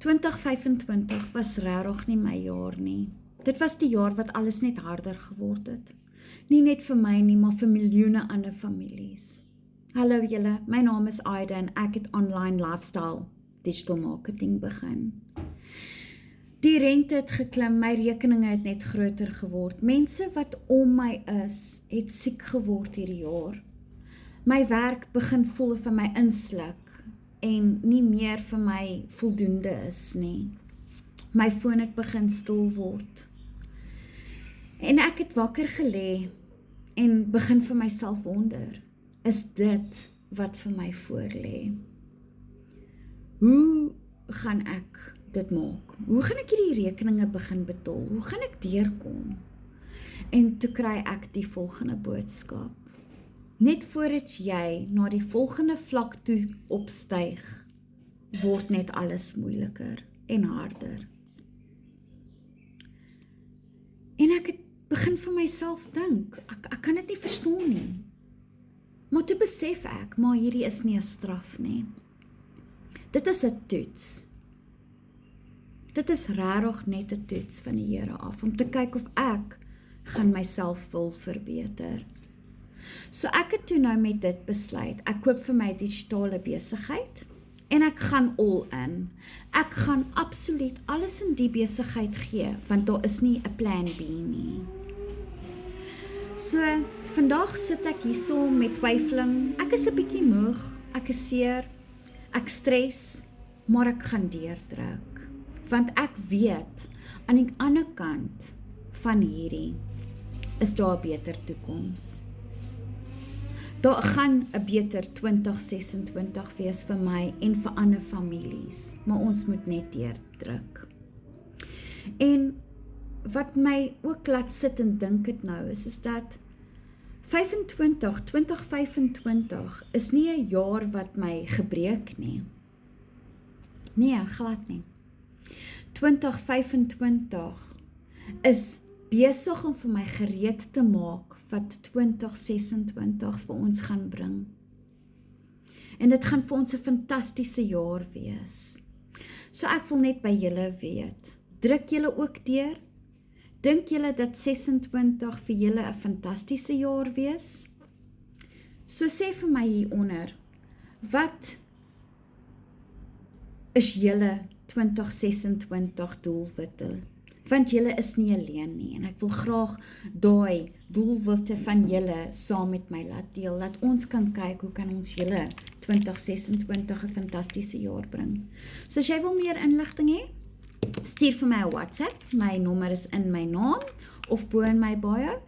2025 was regtig nie my jaar nie. Dit was die jaar wat alles net harder geword het. Nie net vir my nie, maar vir miljoene ander families. Hallo julle, my naam is Aida en ek het online lifestyle digital marketing begin. Die rente het geklim, my rekeninge het net groter geword. Mense wat om my is, het siek geword hierdie jaar. My werk begin voel of my insluk en nie meer vir my voldoende is nie. My foon het begin stil word. En ek het wakker gelê en begin vir myself wonder, is dit wat vir my voorlê? Hoe gaan ek dit maak? Hoe gaan ek hierdie rekeninge begin betaal? Hoe gaan ek deurkom? En toe kry ek die volgende boodskap. Net voordat jy na die volgende vlak toe opstyg, word net alles moeiliker en harder. En ek het begin vir myself dink, ek kan dit nie verstaan nie. Maar toe besef ek, maar hierdie is nie 'n straf nie. Dit is 'n toets. Dit is regtig net 'n toets van die Here af, om te kyk of ek gaan myself wil verbeter. So ek het toe nou met dit besluit, ek koop vir my digitale besigheid, en ek gaan all in. Ek gaan absoluut alles in die besigheid gee, want daar is nie 'n plan B nie. So, vandag sit ek hierso met twyfeling, ek is 'n bietjie moeg, ek is seer, ek stres, maar ek gaan deurdruk. Want ek weet, aan die ander kant van hierdie, is daar 'n beter toekoms. Daar gaan 'n beter 2026 wees vir my en vir ander families, maar ons moet net deurdruk. En wat my ook laat sit en dink het nou, is dat 2025 is nie 'n jaar wat my gebreek nie. Nee, glad nie. 2025 is besig om vir my gereed te maak wat 2026 vir ons gaan bring. En dit gaan vir ons 'n fantastiese jaar wees. So ek wil net by julle weet, druk julle ook deur? Dink julle dat 26 vir julle 'n fantastiese jaar wees? So sê vir my hieronder, wat is julle 2026 doelwitte? Want julle is nie alleen nie, en ek wil graag daai doelwitte van julle saam met my laat deel, dat ons kan kyk hoe kan ons julle 2026 'n fantastiese jaar bring. So as jy wil meer inligting hê, stuur vir my 'n WhatsApp, my nommer is in my naam of bo in my bio.